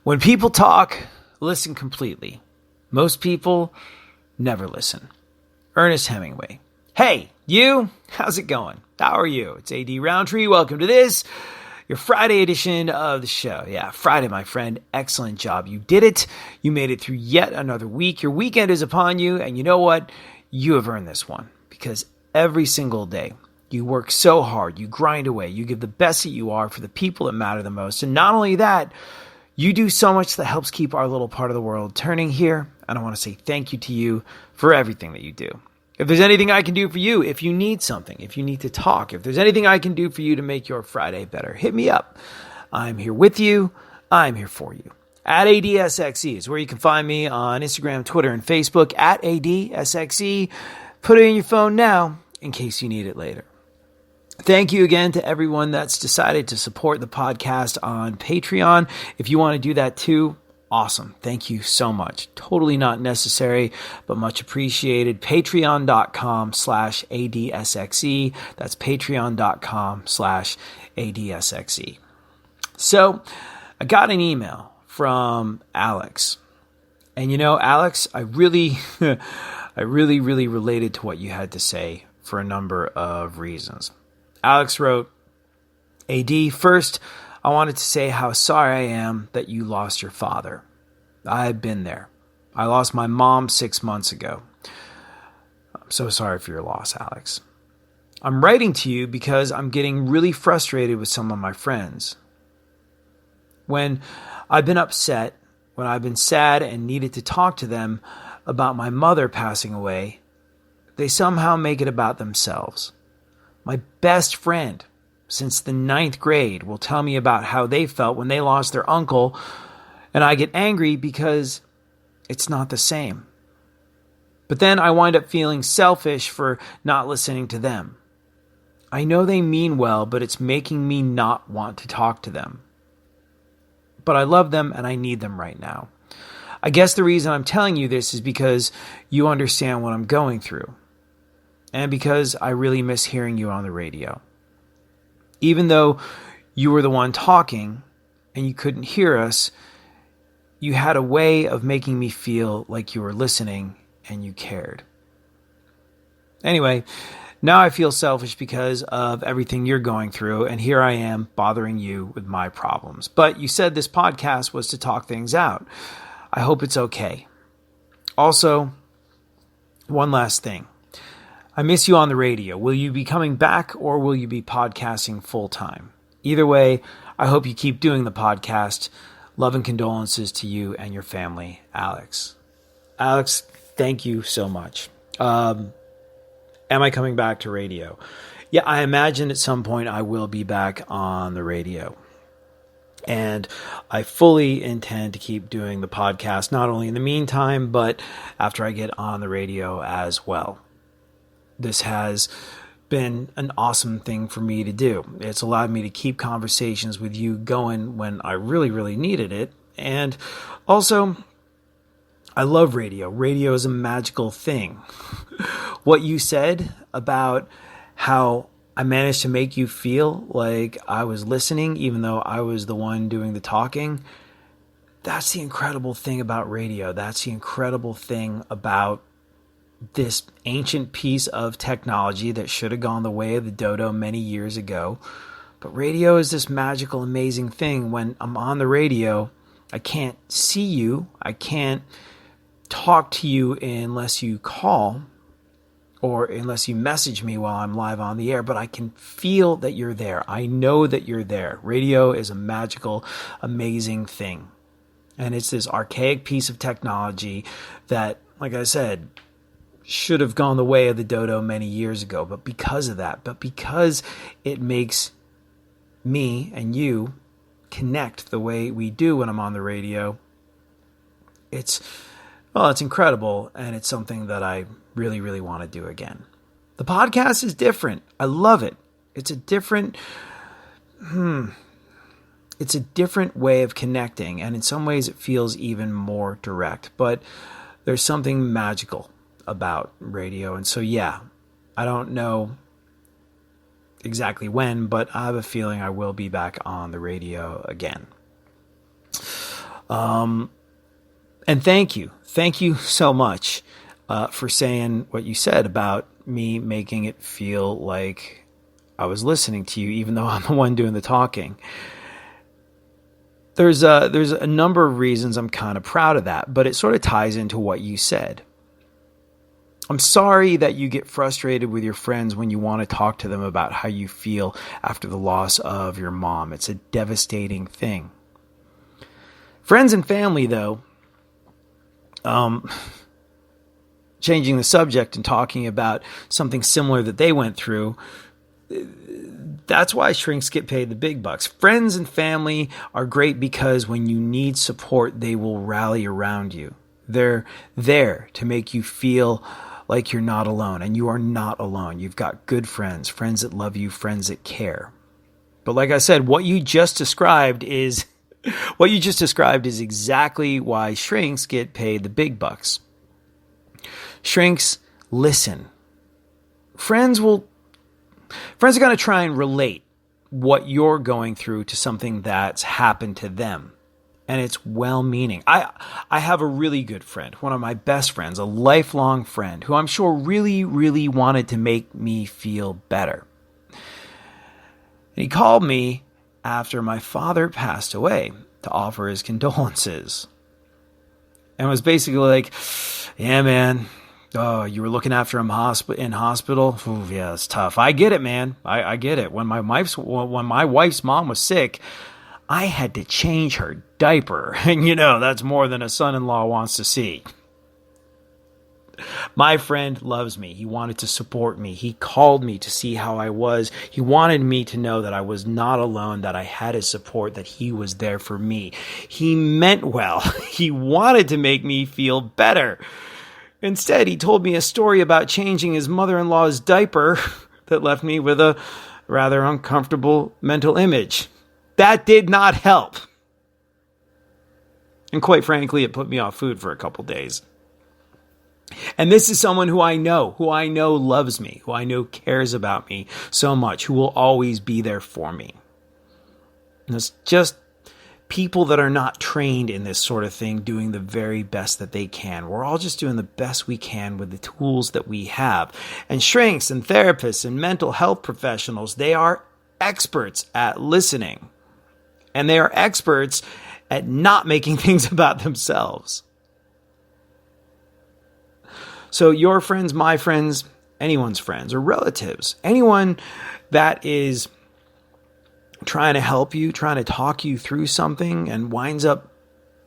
When people talk, listen completely. Most people never listen. Ernest Hemingway. Hey, you, how's it going? How are you? It's A.D. Roundtree. Welcome to this, your Friday edition of the show. Yeah, Friday, my friend. Excellent job. You did it. You made it through yet another week. Your weekend is upon you, and you know what? You have earned this one, because every single day, you work so hard, you grind away, you give the best that you are for the people that matter the most. And not only that, you do so much that helps keep our little part of the world turning here. And I want to say thank you to you for everything that you do. If there's anything I can do for you, if you need something, if you need to talk, if there's anything I can do for you to make your Friday better, hit me up. I'm here with you. I'm here for you. At ADSXE is where you can find me on Instagram, Twitter, and Facebook. At ADSXE. Put it in your phone now in case you need it later. Thank you again to everyone that's decided to support the podcast on Patreon. If you want to do that too, awesome. Thank you so much. Totally not necessary, but much appreciated. Patreon.com/ADSXE. That's patreon.com/ADSXE. So I got an email from Alex. And you know, Alex, I really related to what you had to say for a number of reasons. Alex wrote, AD, first, I wanted to say how sorry I am that you lost your father. I've been there. I lost my mom 6 months ago. I'm so sorry for your loss, Alex. I'm writing to you because I'm getting really frustrated with some of my friends. When I've been upset, when I've been sad and needed to talk to them about my mother passing away, they somehow make it about themselves. My best friend since the 9th grade will tell me about how they felt when they lost their uncle, and I get angry because it's not the same. But then I wind up feeling selfish for not listening to them. I know they mean well, but it's making me not want to talk to them. But I love them and I need them right now. I guess the reason I'm telling you this is because you understand what I'm going through. And because I really miss hearing you on the radio. Even though you were the one talking and you couldn't hear us, you had a way of making me feel like you were listening and you cared. Anyway, now I feel selfish because of everything you're going through, and here I am bothering you with my problems. But you said this podcast was to talk things out. I hope it's okay. Also, one last thing. I miss you on the radio. Will you be coming back or will you be podcasting full time? Either way, I hope you keep doing the podcast. Love and condolences to you and your family, Alex. Alex, thank you so much. Am I coming back to radio? Yeah, I imagine at some point I will be back on the radio. And I fully intend to keep doing the podcast, not only in the meantime, but after I get on the radio as well. This has been an awesome thing for me to do. It's allowed me to keep conversations with you going when I really needed it. And also, I love radio. Radio is a magical thing. What you said about how I managed to make you feel like I was listening, even though I was the one doing the talking, that's the incredible thing about radio. That's the incredible thing about this ancient piece of technology that should have gone the way of the dodo many years ago. But radio is this magical, amazing thing. When I'm on the radio, I can't see you. I can't talk to you unless you call or unless you message me while I'm live on the air, but I can feel that you're there. I know that you're there. Radio is a magical, amazing thing. And it's this archaic piece of technology that, like I said, should have gone the way of the dodo many years ago. But because of that, because it makes me and you connect the way we do when I'm on the radio, it's incredible. And it's something that I really want to do again. The podcast is different. I love it. It's a different way of connecting. And in some ways it feels even more direct, but there's something magical about radio. And so, yeah, I don't know exactly when, but I have a feeling I will be back on the radio again. And thank you. Thank you so much for saying what you said about me making it feel like I was listening to you, even though I'm the one doing the talking. There's a number of reasons I'm kind of proud of that, but it sort of ties into what you said. I'm sorry that you get frustrated with your friends when you want to talk to them about how you feel after the loss of your mom. It's a devastating thing. Friends and family, though, changing the subject and talking about something similar that they went through, that's why shrinks get paid the big bucks. Friends and family are great because when you need support, they will rally around you. They're there to make you feel like you're not alone, and you are not alone. You've got good friends, friends that love you, friends that care. But like I said, what you just described is exactly why shrinks get paid the big bucks. Shrinks listen. Friends are going to try and relate what you're going through to something that's happened to them. And it's well-meaning. I have a really good friend, one of my best friends, a lifelong friend, who I'm sure really, really wanted to make me feel better. And he called me after my father passed away to offer his condolences. And was basically like, yeah, man, oh, you were looking after him in hospital? Ooh, yeah, it's tough. I get it, man. I get it. When my wife's mom was sick, I had to change her diaper. And that's more than a son-in-law wants to see. My friend loves me. He wanted to support me. He called me to see how I was. He wanted me to know that I was not alone, that I had his support, that he was there for me. He meant well. He wanted to make me feel better. Instead, he told me a story about changing his mother-in-law's diaper that left me with a rather uncomfortable mental image. That did not help. And quite frankly, it put me off food for a couple days. And this is someone who I know loves me, who I know cares about me so much, who will always be there for me. And it's just people that are not trained in this sort of thing doing the very best that they can. We're all just doing the best we can with the tools that we have. And shrinks and therapists and mental health professionals, they are experts at listening. And they are experts at not making things about themselves. So your friends, my friends, anyone's friends or relatives, anyone that is trying to help you, trying to talk you through something and winds up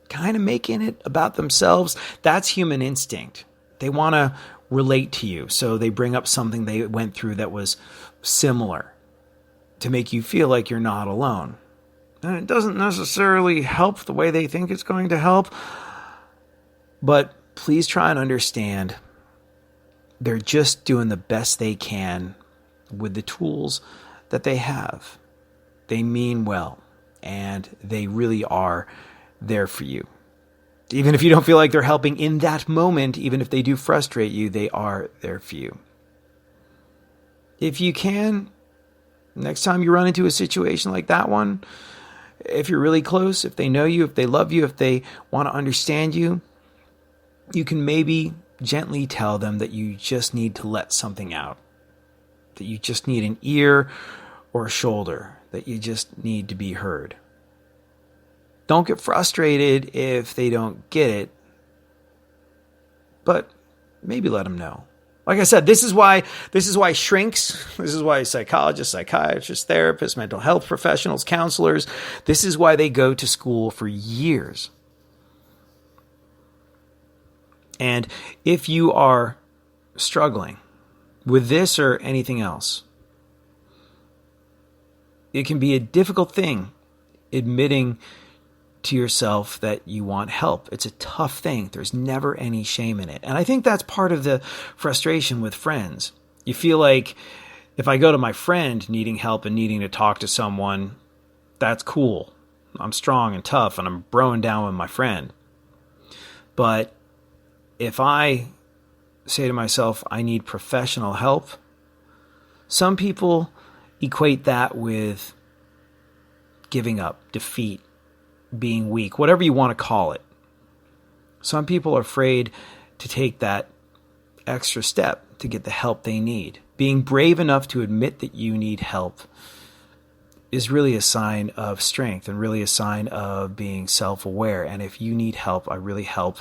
kind of making it about themselves, that's human instinct. They want to relate to you. So they bring up something they went through that was similar to make you feel like you're not alone. And it doesn't necessarily help the way they think it's going to help. But please try and understand they're just doing the best they can with the tools that they have. They mean well, and they really are there for you. Even if you don't feel like they're helping in that moment, even if they do frustrate you, they are there for you. If you can, next time you run into a situation like that one, if you're really close, if they know you, if they love you, if they want to understand you, you can maybe gently tell them that you just need to let something out, that you just need an ear or a shoulder, that you just need to be heard. Don't get frustrated if they don't get it, but maybe let them know. Like I said, this is why shrinks, this is why psychologists, psychiatrists, therapists, mental health professionals, counselors, this is why they go to school for years. And if you are struggling with this or anything else, it can be a difficult thing admitting to yourself that you want help. It's a tough thing. There's never any shame in it. And I think that's part of the frustration with friends. You feel like if I go to my friend needing help and needing to talk to someone, that's cool. I'm strong and tough and I'm broing down with my friend. But if I say to myself, I need professional help, some people equate that with giving up, defeat, being weak, whatever you want to call it. Some people are afraid to take that extra step to get the help they need. Being brave enough to admit that you need help is really a sign of strength and really a sign of being self-aware. And if you need help, I really hope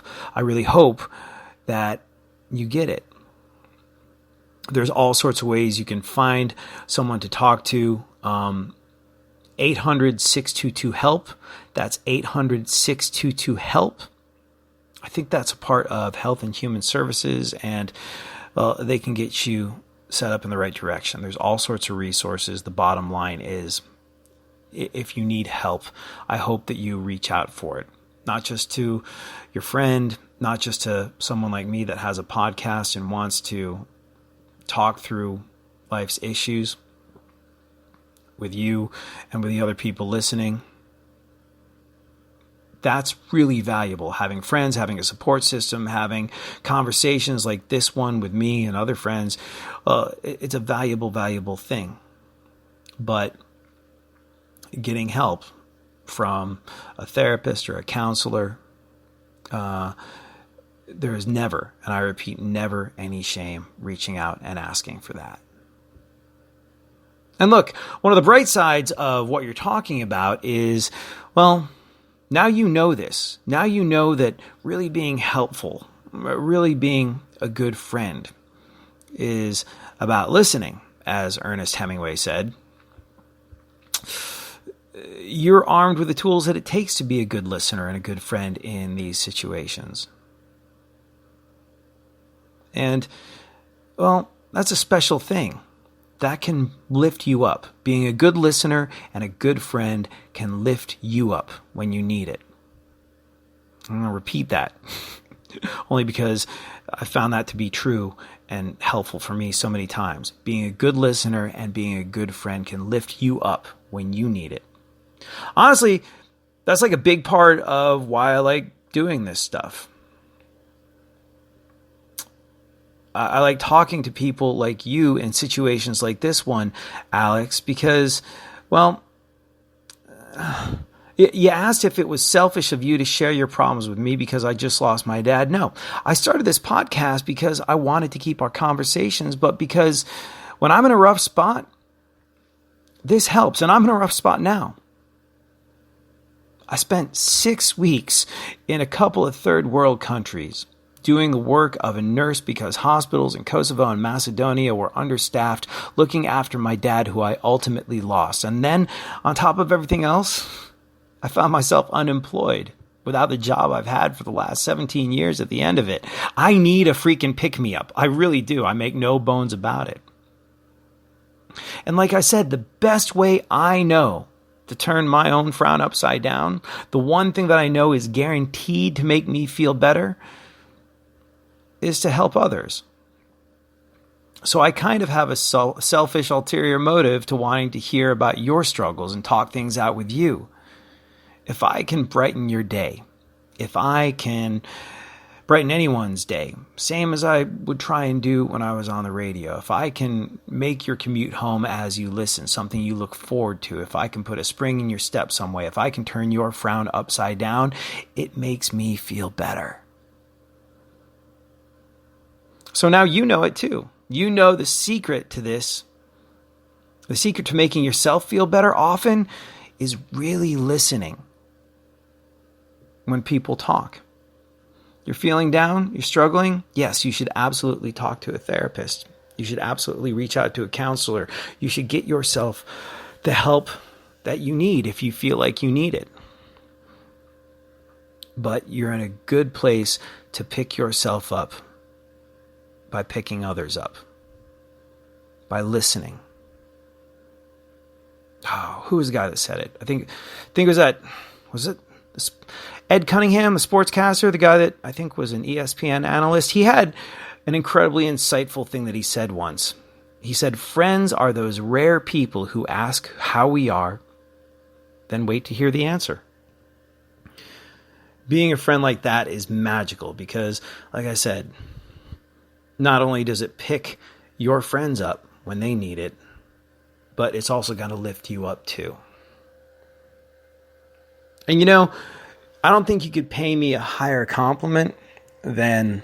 that you get it. There's all sorts of ways you can find someone to talk to. 800-622-HELP. That's 800-622-HELP. I think that's a part of Health and Human Services, and they can get you set up in the right direction. There's all sorts of resources. The bottom line is, if you need help, I hope that you reach out for it. Not just to your friend, not just to someone like me that has a podcast and wants to talk through life's issues with you and with the other people listening. That's really valuable. Having friends, having a support system, having conversations like this one with me and other friends, it's a valuable thing. But getting help from a therapist or a counselor, there is never, and I repeat, never any shame reaching out and asking for that. And look, one of the bright sides of what you're talking about is, well, now you know this. Now you know that really being helpful, really being a good friend is about listening, as Ernest Hemingway said. You're armed with the tools that it takes to be a good listener and a good friend in these situations. And, well, that's a special thing. That can lift you up. Being a good listener and a good friend can lift you up when you need it. I'm going to repeat that, only because I found that to be true and helpful for me so many times. Being a good listener and being a good friend can lift you up when you need it. Honestly, that's like a big part of why I like doing this stuff. I like talking to people like you in situations like this one, Alex, because, well, you asked if it was selfish of you to share your problems with me because I just lost my dad. No, I started this podcast because I wanted to keep our conversations, but because when I'm in a rough spot, this helps, and I'm in a rough spot now. I spent 6 weeks in a couple of third world countries doing the work of a nurse because hospitals in Kosovo and Macedonia were understaffed, looking after my dad, who I ultimately lost. And then, on top of everything else, I found myself unemployed without the job I've had for the last 17 years at the end of it. I need a freaking pick-me-up. I really do. I make no bones about it. And like I said, the best way I know to turn my own frown upside down, the one thing that I know is guaranteed to make me feel better, is to help others. So I kind of have a selfish ulterior motive to wanting to hear about your struggles and talk things out with you. If I can brighten your day, if I can brighten anyone's day, same as I would try and do when I was on the radio, if I can make your commute home as you listen, something you look forward to, if I can put a spring in your step some way, if I can turn your frown upside down, it makes me feel better. So now you know it too. You know the secret to this. The secret to making yourself feel better often is really listening when people talk. You're feeling down, you're struggling, yes, you should absolutely talk to a therapist. You should absolutely reach out to a counselor. You should get yourself the help that you need if you feel like you need it. But you're in a good place to pick yourself up by picking others up, by listening. Oh, who was the guy that said it? I think it was Ed Cunningham, the sportscaster, the guy that I think was an ESPN analyst. He had an incredibly insightful thing that he said once. He said, friends are those rare people who ask how we are, then wait to hear the answer. Being a friend like that is magical because, like I said, not only does it pick your friends up when they need it, but it's also going to lift you up too. And I don't think you could pay me a higher compliment than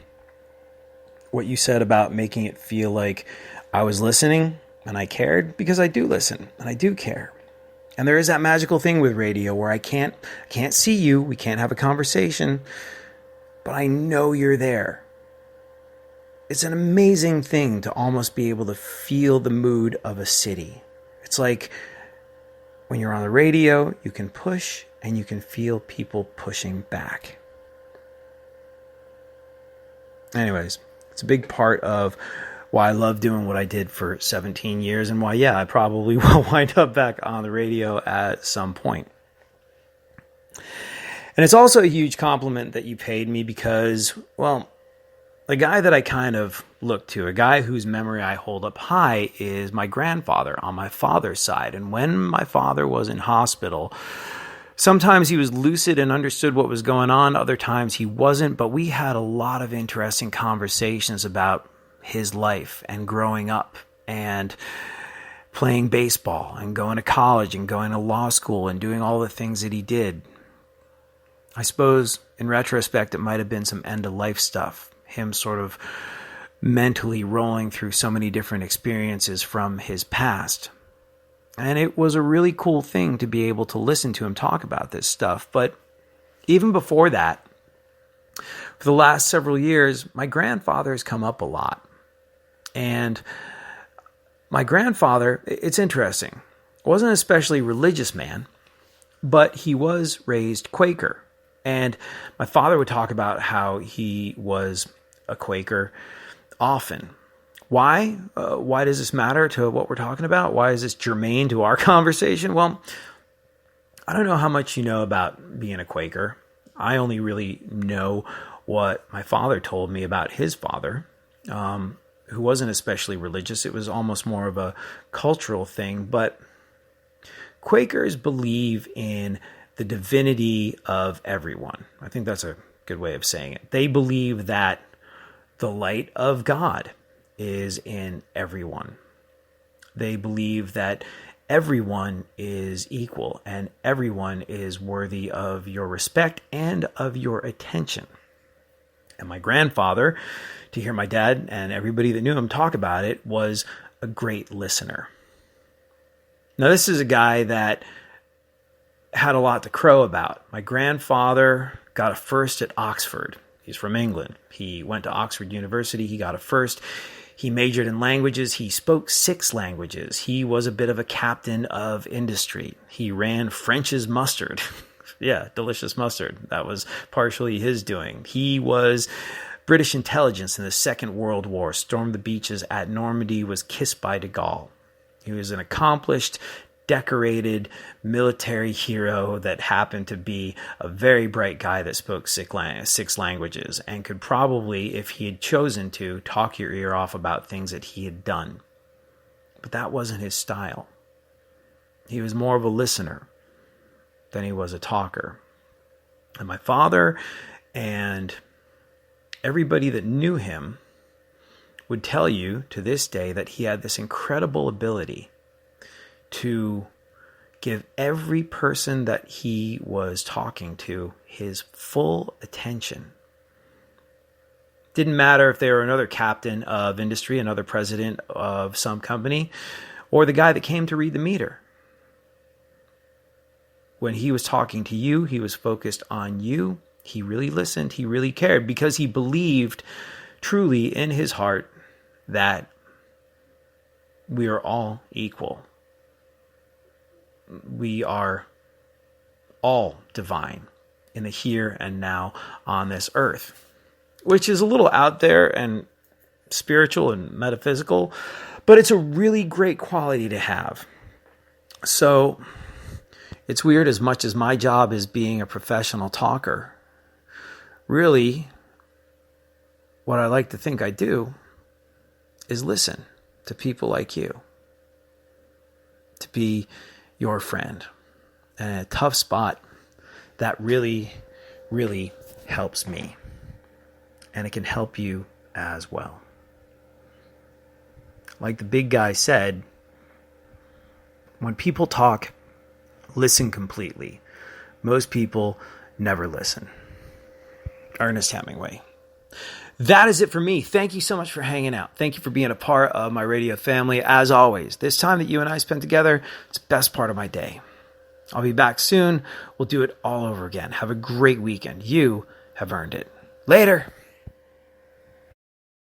what you said about making it feel like I was listening and I cared, because I do listen and I do care. And there is that magical thing with radio where I can't see you, we can't have a conversation, but I know you're there. It's an amazing thing to almost be able to feel the mood of a city. It's like when you're on the radio, you can push and you can feel people pushing back. Anyways, it's a big part of why I love doing what I did for 17 years and why, I probably will wind up back on the radio at some point. And it's also a huge compliment that you paid me because, well, the guy that I kind of look to, a guy whose memory I hold up high, is my grandfather on my father's side. And when my father was in hospital, sometimes he was lucid and understood what was going on. Other times he wasn't. But we had a lot of interesting conversations about his life and growing up and playing baseball and going to college and going to law school and doing all the things that he did. I suppose in retrospect, it might have been some end-of-life stuff. Him sort of mentally rolling through so many different experiences from his past. And it was a really cool thing to be able to listen to him talk about this stuff. But even before that, for the last several years, my grandfather has come up a lot. And my grandfather, it's interesting, wasn't an especially religious man, but he was raised Quaker. And my father would talk about how he was a Quaker often. Why? Why does this matter to what we're talking about? Why is this germane to our conversation? Well, I don't know how much you know about being a Quaker. I only really know what my father told me about his father, who wasn't especially religious. It was almost more of a cultural thing. But Quakers believe in the divinity of everyone. I think that's a good way of saying it. They believe that the light of God is in everyone. They believe that everyone is equal and everyone is worthy of your respect and of your attention. And my grandfather, to hear my dad and everybody that knew him talk about it, was a great listener. Now, this is a guy that had a lot to crow about. My grandfather got a first at Oxford. He's from England. He went to Oxford University. He got a first. He majored in languages. He spoke 6 languages. He was a bit of a captain of industry. He ran French's mustard. Yeah, delicious mustard. That was partially his doing. He was British intelligence in the Second World War, stormed the beaches at Normandy, was kissed by de Gaulle. He was an accomplished, decorated military hero that happened to be a very bright guy that spoke 6 languages and could probably, if he had chosen to, talk your ear off about things that he had done. But that wasn't his style. He was more of a listener than he was a talker. And my father and everybody that knew him would tell you to this day that he had this incredible ability to give every person that he was talking to his full attention. Didn't matter if they were another captain of industry, another president of some company, or the guy that came to read the meter. When he was talking to you, he was focused on you. He really listened. He really cared because he believed truly in his heart that we are all equal. We are all divine in the here and now on this earth, which is a little out there and spiritual and metaphysical, but it's a really great quality to have. So it's weird, as much as my job is being a professional talker, really what I like to think I do is listen to people like you, to be your friend. And in a tough spot, that really, really helps me. And it can help you as well. Like the big guy said, when people talk, listen completely. Most people never listen. Ernest Hemingway. That is it for me. Thank you so much for hanging out. Thank you for being a part of my radio family. As always, this time that you and I spent together, it's the best part of my day. I'll be back soon. We'll do it all over again. Have a great weekend. You have earned it. Later.